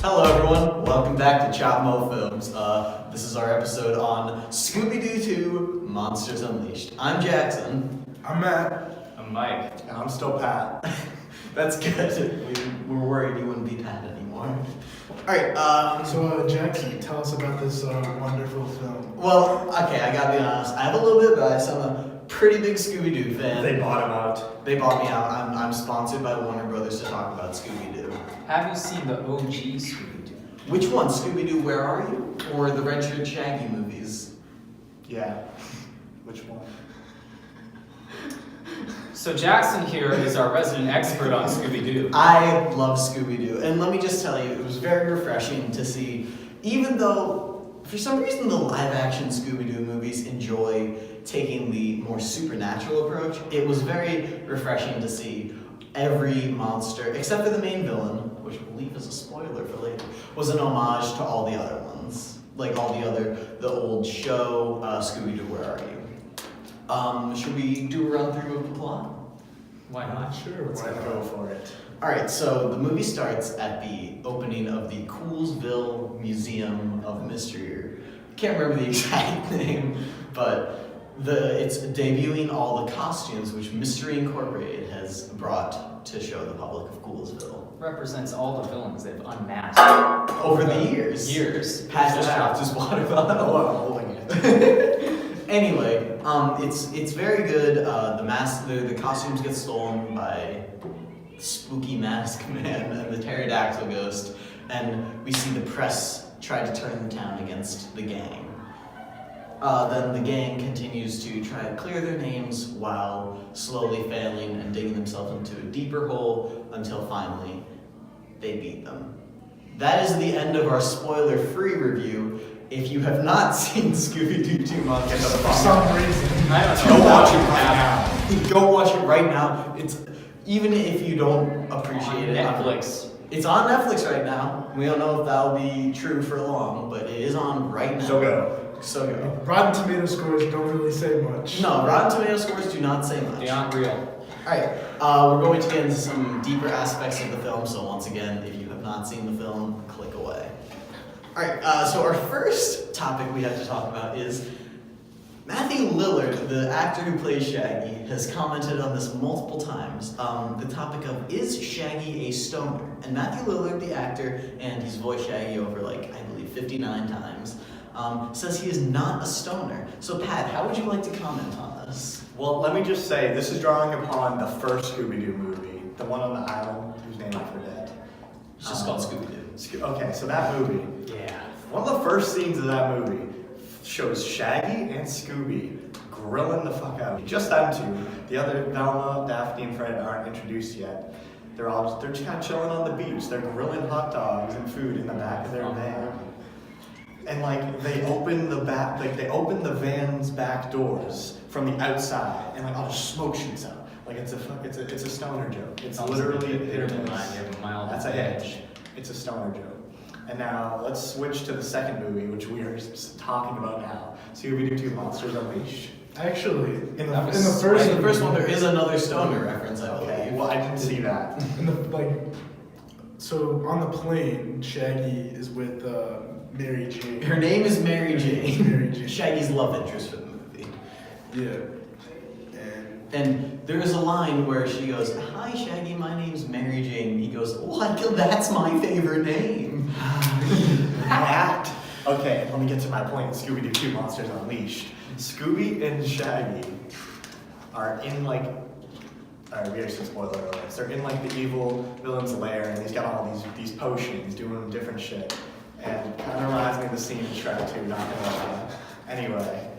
Hello everyone, welcome back to ChopMo Films. This is our episode on Scooby Doo 2 Monsters Unleashed. I'm Jackson. I'm Matt. I'm Mike. And I'm still Pat. That's good. We were worried you wouldn't be Pat anymore. Alright, So Jackson, tell us about this wonderful film. well, okay, I gotta be honest. I have a little bit of bias. I'm a pretty big Scooby Doo fan. They bought him out. They bought me out. I'm sponsored by Warner Brothers to talk about Scooby Doo. Have you seen the OG Scooby Doo? Which one? Scooby Doo Where Are You? Or the Red Shirt Shaggy movies? Yeah. Which one? So Jackson here is our resident expert on Scooby Doo. I love Scooby Doo, and let me just tell you, it was very refreshing to see, even though for some reason the live action Scooby Doo movies enjoy taking the more supernatural approach, it was very refreshing to see every monster, except for the main villain, which I believe is a spoiler for later, was an homage to all the other ones. Like the old show, Scooby Doo Where Are You? Should we do a run through of the plot? Why not? Sure, why not go for it? Alright, so the movie starts at the opening of the Coolsville Museum of Mystery. I can't remember the exact name, but it's debuting all the costumes which Mystery Incorporated has brought to show the public of Coolsville. Represents all the villains they've unmasked Over the years. Pat just dropped his water bottle. Oh, I'm holding it. Anyway, it's very good. The costumes get stolen by Spooky Mask Man and the Pterodactyl Ghost, and we see the press try to turn the town against the gang. Then the gang continues to try to clear their names while slowly failing and digging themselves into a deeper hole until finally they beat them. That is the end of our spoiler-free review. If you have not seen Scooby-Doo 2 Monsters For some reason. I don't know. go watch it right now. Go watch it right now. It's even if you don't appreciate it. Netflix. It's on Netflix right now. We don't know if that'll be true for long, but it is on right now. So go. Rotten Tomato scores don't really say much. No, Rotten Tomato scores do not say much. They aren't real. Alright, we're going to get into some deeper aspects of the film, so once again, if you have not seen the film, click away. Alright, so our first topic we have to talk about is Matthew Lillard, the actor who plays Shaggy, has commented on this multiple times. The topic of, is Shaggy a stoner? And Matthew Lillard, the actor, and he's voiced Shaggy over I believe 59 times, says he is not a stoner. So Pat, how would you like to comment on this? Well, let me just say, this is drawing upon the first Scooby-Doo movie, the one on the island, whose name I forget. It's just called Scooby-Doo. Okay, so that movie, Yeah. one of the first scenes of that movie shows Shaggy and Scooby grilling the fuck out. Just them two. The other, Velma, Daphne, and Fred aren't introduced yet. They're just kind of chilling on the beach. They're grilling hot dogs and food in the back of their van. And they open the van's back doors from the outside, and all the smoke shoots out. It's a stoner joke. It's literally hit or miss. That's a hit. It's a stoner joke. And now let's switch to the second movie, which we are talking about now. Scooby Doo 2 Monsters Unleashed. Actually, in the The first one, there is another stoner reference, I believe. Okay, well I didn't see that. so on the plane, Shaggy is with Mary Jane. Her name is Mary Jane. Mary Jane. Shaggy's love interest for the movie. Yeah. And there is a line where she goes, "Hi Shaggy, my name's Mary Jane." He goes, "That's my favorite name." Act. Okay, let me get to my point. Scooby Doo 2 Monsters Unleashed. Scooby and Shaggy are in alright, we already said spoiler alerts. They're in the evil villain's lair, and he's got all these potions doing different shit. And kind of reminds me of the scene in Shrek 2, not gonna lie. Anyway,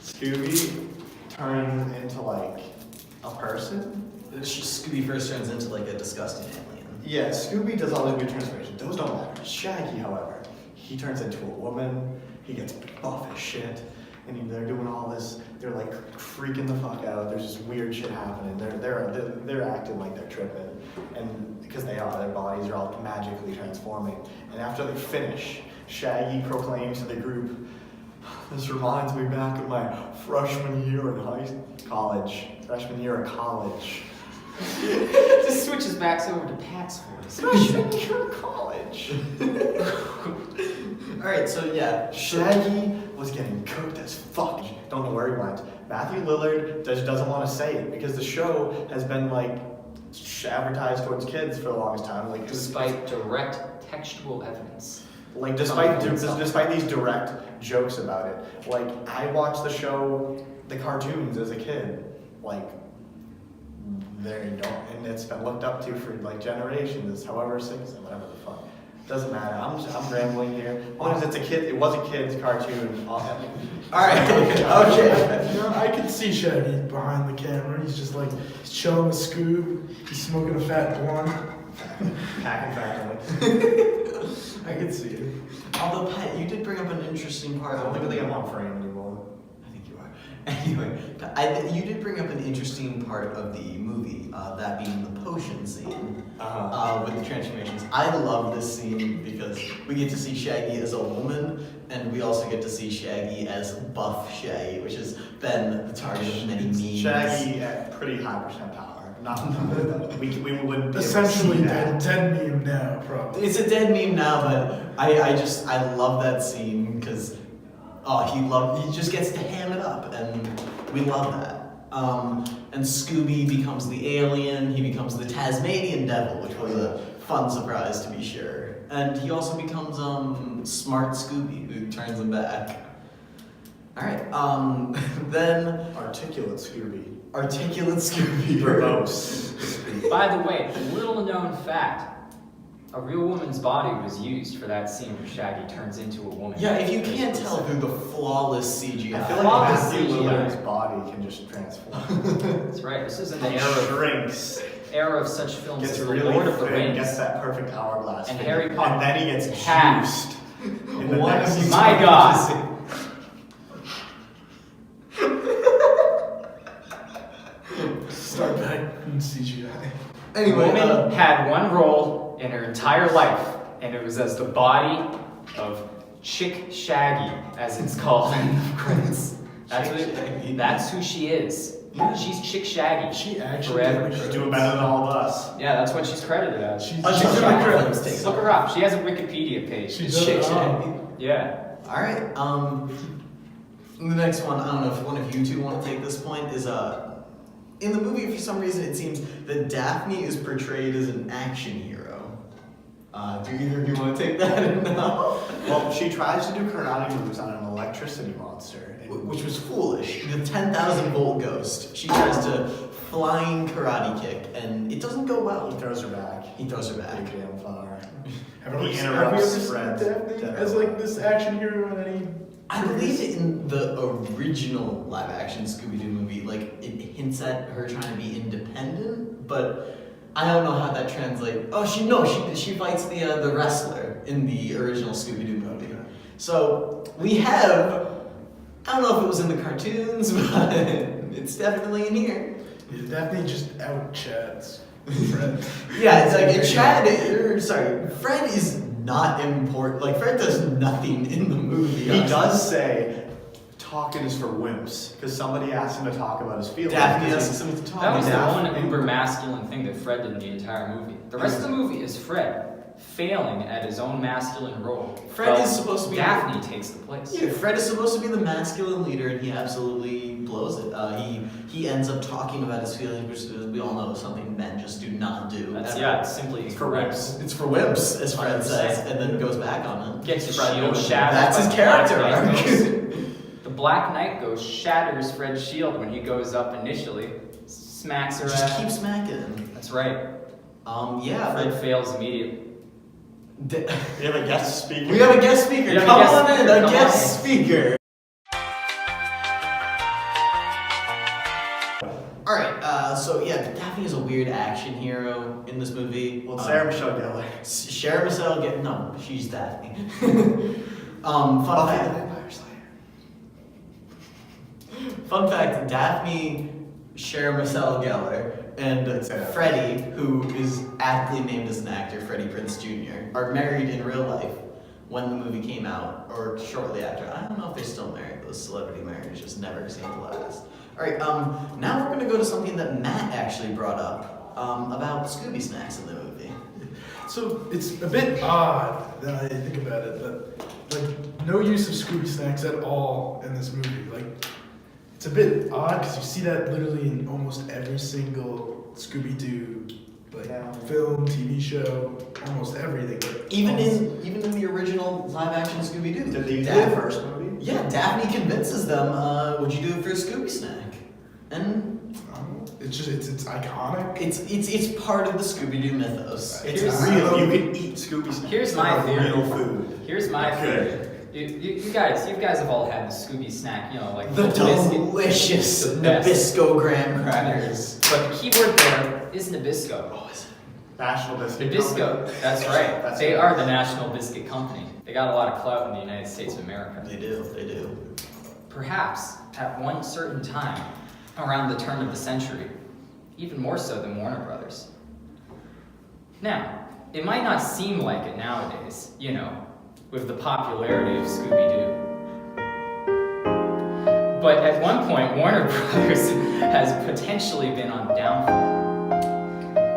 Scooby turns into a person. Scooby first turns into a disgusting alien. Yeah, Scooby does all the weird transformations. Those don't matter. Shaggy, however, he turns into a woman. He gets buff as shit, and they're doing all this. They're freaking the fuck out. There's just weird shit happening. They're acting like they're tripping, and because their bodies are all magically transforming. And after they finish, Shaggy proclaims to the group, "This reminds me back of my freshman year of college. Just switches back over to Pat's voice. Freshman year of college. Alright, so yeah. Shaggy was getting cooked as fuck. Don't know where he went. Matthew Lillard doesn't want to say it because the show has been like advertised towards kids for the longest time. Like Despite direct textual evidence. Like despite these direct jokes about it, like I watched the show, the cartoons as a kid, like there you go, and it's been looked up to for like generations, however six, whatever the fuck. Doesn't matter. I'm rambling here. One is it was a kid's cartoon. Alright, okay. You know, I can see Shaggy behind the camera. He's just like he's chilling with Scoob. He's smoking a fat blunt. Packing factory. I can see it. Although, Pat, you did bring up an interesting part. I don't think I'm on frame anymore. I think you are. Anyway, you did bring up an interesting part of the movie, that being the potion scene with the transformations. I love this scene because we get to see Shaggy as a woman, and we also get to see Shaggy as buff Shaggy, which has been the target of many memes. Shaggy at pretty high percent power. Not we wouldn't be Essentially able to see that. dead meme now, probably. It's a dead meme now, but I love that scene because he just gets to ham it up, and we love that. And Scooby becomes the alien. He becomes the Tasmanian devil, which was a fun surprise to be sure. And he also becomes smart Scooby, who turns him back. All right. Then Articulate Scooby. Articulate Scooby. Verbose. By the way, little known fact, a real woman's body was used for that scene where Shaggy turns into a woman. Yeah, if you can't tell through the flawless CGI. I feel like Flawless Matthew CGI. Lillard's body can just transform. That's right. This is in the Shrinks. era of such films Gets as The really Lord of the thin, Rings. gets that perfect hourglass. And figure, Harry Potter. And then he gets Half. juiced. In the One next of you My guys- God. Start back in CGI. Anyway, Woman had one role in her entire life, and it was as the body of Chick Shaggy, as it's called in the credits. That's who she is. She's Chick Shaggy. She actually forever. did She's doing better than all of us. Yeah, that's what she's credited as. She's Oh, she's doing doing great. credits. Take Look her up. She has a Wikipedia page. She It's does- Chick oh. Shaggy. Yeah. All right. The next one, I don't know if one of you two want to take this point, is in the movie, for some reason, it seems that Daphne is portrayed as an action hero. Do either of you want to take that? No. Well, she tries to do karate moves on an electricity monster. Which was foolish. The 10,000 volt ghost. She tries to flying karate kick, and it doesn't go well. He throws her back. He throws her back. Big damn far. Have we He ever interrupts seen Fred's Daphne death. as like this action hero in any? I believe in the original live action Scooby Doo movie, like it hints at her trying to be independent, but I don't know how that translates. Oh, she fights the wrestler in the original Scooby Doo movie. So we have, I don't know if it was in the cartoons, but it's definitely in here. Yeah, Daphne just out chats Fred. Yeah, it's like Fred is not important. Like Fred does nothing in the movie. He does say, talking is for wimps, because somebody asked him to talk about his feelings. Daphne because asks him to talk. That was the Daphne- one uber masculine thing that Fred did in the entire movie. The rest of the movie is Fred failing at his own masculine role. Fred While is supposed to be- Daphne takes the place. Yeah, Fred is supposed to be the masculine leader, and he absolutely blows it. He ends up talking about his feelings, which is, we all know is something men just do not do. That's ever. it's simply It's for incorrect. wimps. It's for wimps, as Fred 100%. says, and then goes back on it. Gets his Fred shield knows. shattered. That's by his the character Black Knight arc. Ghost. The Black Knight Ghost shatters Fred's shield when he goes up initially, smacks her Just ass. keep smacking. That's right. Yeah. Fred fails immediately. We have a guest speaker. We have a guest speaker. We have a Come guest on in, speaker. a Come guest on speaker. All right. So yeah, Daphne is a weird action hero in this movie. Well, Sarah Michelle Gellar. Sarah Michelle no, she's Daphne. Fun Buffy the fact. Vampire Slayer. Fun fact: Daphne, Sarah Michelle Gellar, and Freddie, who is aptly named as an actor, Freddie Prinze Jr., are married in real life when the movie came out, or shortly after. I don't know if they're still married. Those celebrity marriages never seem to last. All right. Now we're gonna go to something that Matt actually brought up about Scooby snacks in the movie. So it's a bit odd that I think about it, but like no use of Scooby snacks at all in this movie. Like it's a bit odd because you see that literally in almost every single Scooby Doo film, TV show, almost everything. But Even in the original live action Scooby Doo. Did they do the first movie? Yeah, Daphne convinces them, would you do it for a Scooby snack? And it's iconic. it's part of the Scooby Doo mythos. It's Here's- real. You can eat Scooby snacks. Here's my They're theory. real food. Here's my theory. You guys have all had the Scooby snack, like The biscuit. delicious The best. Nabisco graham crackers. But the key word there is Nabisco. Oh, is it? National biscuit. Nabisco, Company. that's right. That's They right. are the National Biscuit Company. They got a lot of clout in the United States of America. They do. Perhaps at one certain time, around the turn of the century, even more so than Warner Brothers. Now, it might not seem like it nowadays, with the popularity of Scooby-Doo. But at one point, Warner Brothers has potentially been on downfall.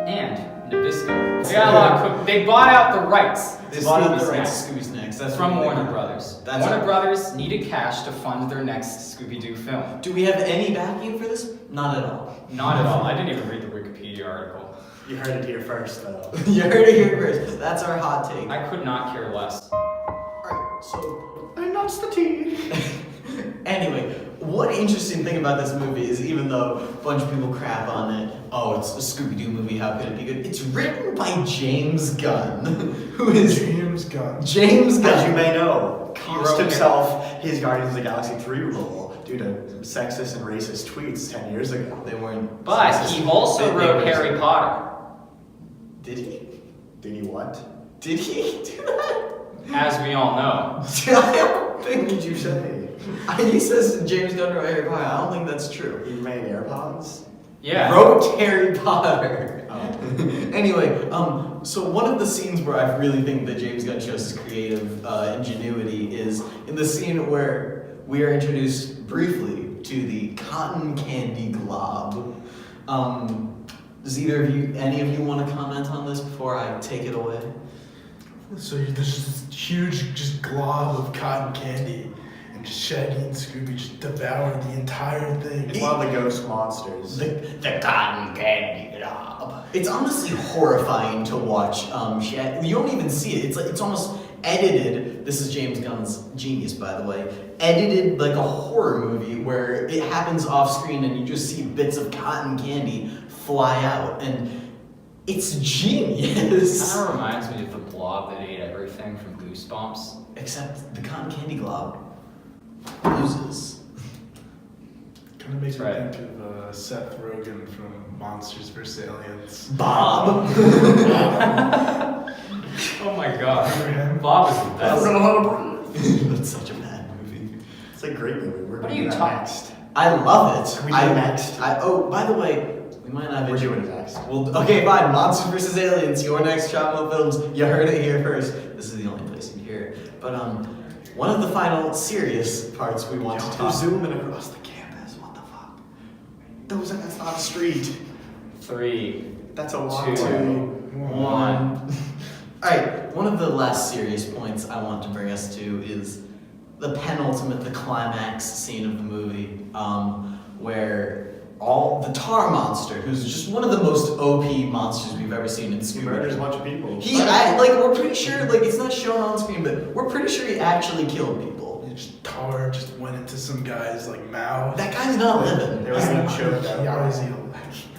And Nabisco. They got a lot of they bought out the rights. They to bought out Scooby the rights Snacks to Scooby snacks. That's from what they Warner did. Brothers. That's Warner right. Brothers needed cash to fund their next Scooby-Doo film. Do we have any backing for this? Not at all. Not at all. I didn't even read the Wikipedia article. You heard it here first, though. You heard it here first. That's our hot take. I could not care less. Alright, so And that's the tea. anyway, one interesting thing about this movie is even though a bunch of people crap on it, oh, it's a Scooby-Doo movie, how could it be good? It's written by James Gunn, who is James Gunn. James Gunn. As you may know, he wrote lost himself his Guardians of the Galaxy 3 role due to sexist and racist tweets 10 years ago. They weren't. But he also They wrote were- Harry Potter, Did he? Did he what? Did he do that? as we all know. I don't think. What did you say? He says James Gunn wrote Harry Potter. I don't think that's true. He made AirPods? Yeah. Wrote Harry Potter. Oh. Anyway, so one of the scenes where I really think that James Gunn shows his creative ingenuity is in the scene where we are introduced briefly to the cotton candy glob. Does any of you want to comment on this before I take it away? So there's this huge just glob of cotton candy, and just Shaggy and Scooby just devour the entire thing. It's one of the ghost monsters. The cotton candy glob. It's honestly horrifying to watch. You don't even see it. It's almost edited. This is James Gunn's genius, by the way. Edited like a horror movie where it happens off screen and you just see bits of cotton candy fly out, and it's genius. Kind of reminds me of the blob that ate everything from Goosebumps. Except the cotton candy glob loses. Kind of makes me Right. think of Seth Rogen from Monsters vs. Aliens. Bob. Oh my god. Remember him? Bob is the I don't best. know how to breathe. That's such a bad movie. It's a great movie. We're What gonna are do you that talking- next. I love it. Can we do it next? Oh, by the way, we might not have We're it. doing it next. Well, okay, fine. Monsters vs. Aliens, your next ChopMo Films. You heard it here first. This is the only place you can hear it. But one of the final serious parts we want to They're talk. zooming across the campus. What the fuck? That's not a street. 3, That's a 2, walkway. 1. Alright, one of the last serious points I want to bring us to is the penultimate, the climax scene of the movie, where the tar monster, who's just one of the most OP monsters we've ever seen in He Scooby murders a Doo. bunch of people. We're pretty sure, it's not shown on screen, but we're pretty sure he actually killed people. Tar just went into some guy's mouth. That guy's not living. They were getting choked out. Yeah,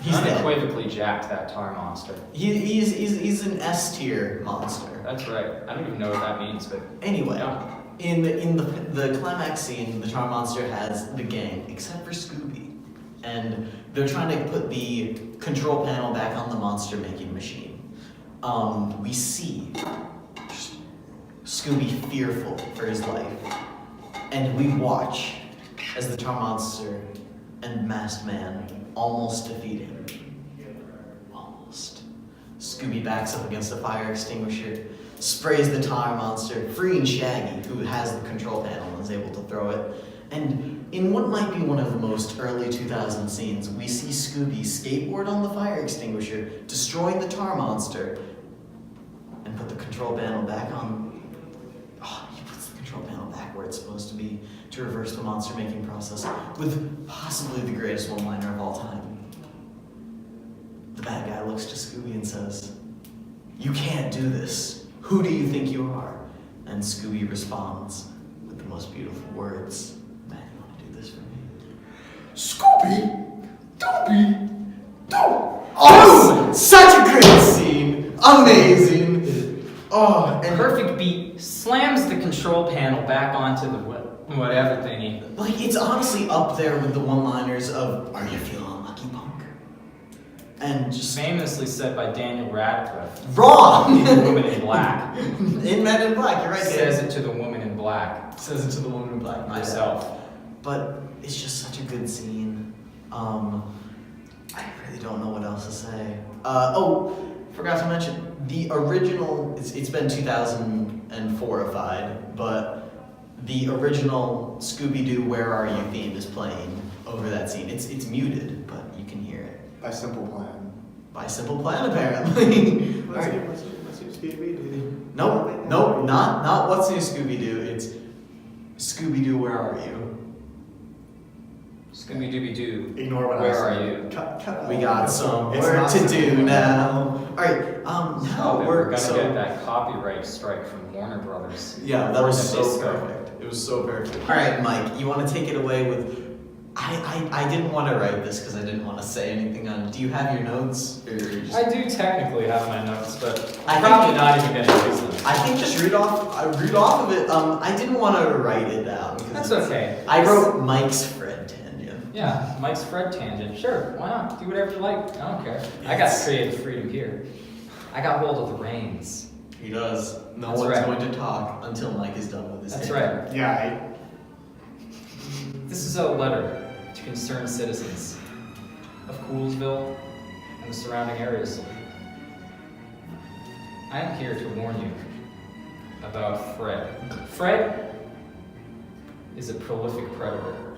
He's dead. Unequivocally jacked, that tar monster. He's an S tier monster. That's right. I don't even know what that means, but Anyway, Yeah. in the climax scene, the tar monster has the gang, except for Scooby. And they're trying to put the control panel back on the monster making machine. We see Scooby fearful for his life. And we watch as the tar monster and masked man almost defeat him. Almost. Scooby backs up against a fire extinguisher, sprays the tar monster, freeing Shaggy, who has the control panel and is able to throw it. And in what might be one of the most early 2000 scenes, we see Scooby skateboard on the fire extinguisher, destroying the tar monster, and put the control panel back on. Oh, he puts the control panel back where it's supposed to be to reverse the monster making process with possibly the greatest one-liner of all time. The bad guy looks to Scooby and says, "You can't do this. Who do you think you are?" And Scooby responds with the most beautiful words. "Man, you want to do this for me?" Scooby, don't. Oh, such a great scene. Amazing. Oh, And perfect beat slams the control panel back onto the whatever thingy. like it's honestly up there with the one-liners of "Are you feeling lucky, punk?" And just Famously said by Daniel Radcliffe. wrong. The woman in black. In Men in Black, you're right. Says Dave. it to the woman in black. Says it to the woman in black Myself. But it's just such a good scene. I really don't know what else to say. Forgot to mention the original. It's been 2004ified, but the original Scooby Doo "Where Are You" theme is playing over that scene. It's muted, but you can hear it. By Simple Plan. By Simple Plan, apparently. What's Alright. your Scooby Doo? Nope, not What's New Scooby Doo. It's Scooby Doo, Where Are You? Scooby Dooby Doo. Ignore what I Where said. are you? Cut We got some It's work not to Simple do Plan. now. Alright, now We're gonna so get that copyright strike from Warner Brothers. yeah, that was For the so disco. perfect. It was so perfect. Alright, Mike, you want to take it away with I didn't want to write this because I didn't want to say anything on it. Do you have your notes? Or just, I do technically have my notes, but I I'm think- probably not even gonna use them. I think just read off of it. I didn't want to write it down because That's okay. I wrote Mike's Fred tangent. Yeah, Mike's Fred tangent. Sure, why not? Do whatever you like. I don't care. I got Yes. creative freedom here. I got hold of the reins. He does. No That's one's right. going to talk until Mike is done with his That's tangent. right. Yeah, This is a letter to concerned citizens of Coolsville and the surrounding areas. I am here to warn you about Fred. Fred is a prolific predator.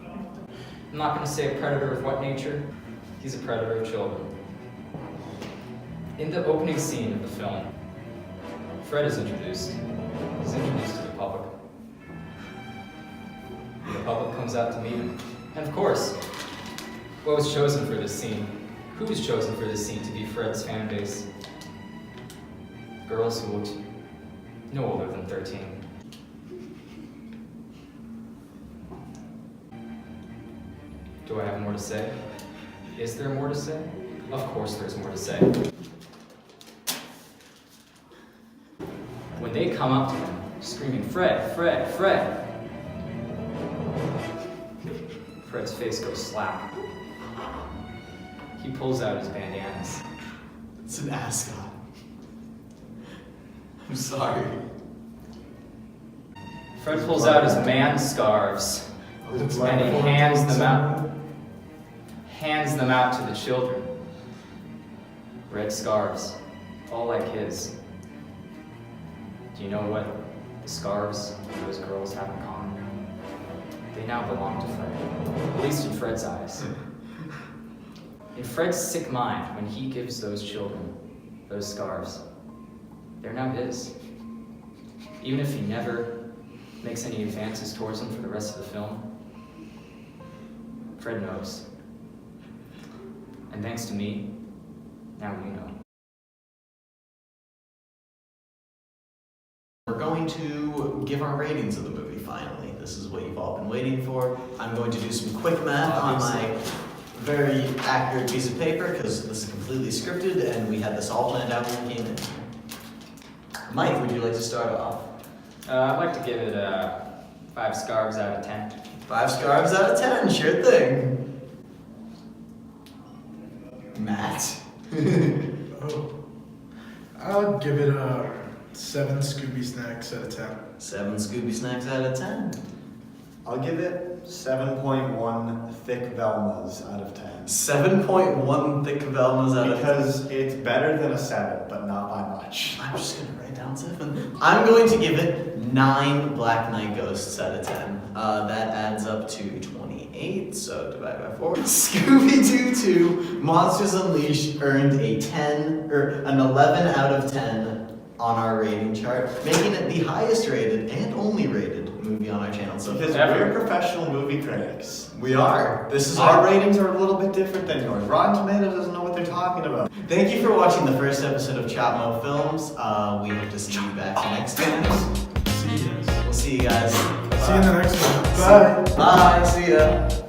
I'm not going to say a predator of what nature. He's a predator of children. In the opening scene of the film, Fred is introduced. He's introduced to the public. The public comes out to meet him. And of course, what was chosen for this scene? Who was chosen for this scene to be Fred's fan base? Girls who looked no older than 13. Do I have more to say? Is there more to say? Of course there's more to say. When they come up to him, screaming, "Fred, Fred, Fred!" Fred's face goes slack. He pulls out his bandanas. It's an ascot. I'm sorry. Fred pulls out his man scarves and he hands them out to the children. Red scarves, all like his. Do you know what the scarves those girls have in common? They now belong to Fred, at least in Fred's eyes. In Fred's sick mind, when he gives those children those scarves, they're now his. Even if he never makes any advances towards them for the rest of the film, Fred knows. And thanks to me, now you know. We're going to give our ratings of the movie finally. This is what you've all been waiting for. I'm going to do some quick math on my very accurate piece of paper because this is completely scripted and we had this all planned out when we came in. Mike, would you like to start off? I'd like to give it 5 scarves out of 10. 5 scarves out of 10, sure thing. Matt. Oh, I'll give it a 7 Scooby snacks out of 10. 7 Scooby snacks out of 10. I'll give it 7.1 thick Velmas out of 10. 7.1 thick Velmas out of 10. Because it's better than a 7, but not by much. I'm just gonna write down 7. I'm going to give it 9 Black Knight Ghosts out of 10. That adds up to 28, so divide by 4. Scooby Doo 2 Monsters Unleashed earned a 10 or an 11 out of 10 on our rating chart, making it the highest rated and only rated movie on our channel. So Because we're professional movie critics. we are. This is Our our ratings are a little bit different than yours. Rotten Tomatoes doesn't know what they're talking about. Thank you for watching the first episode of ChopMo Films. We hope to see you back next time. See you guys. We'll see you guys. See you in the next one. Bye. Bye. See ya.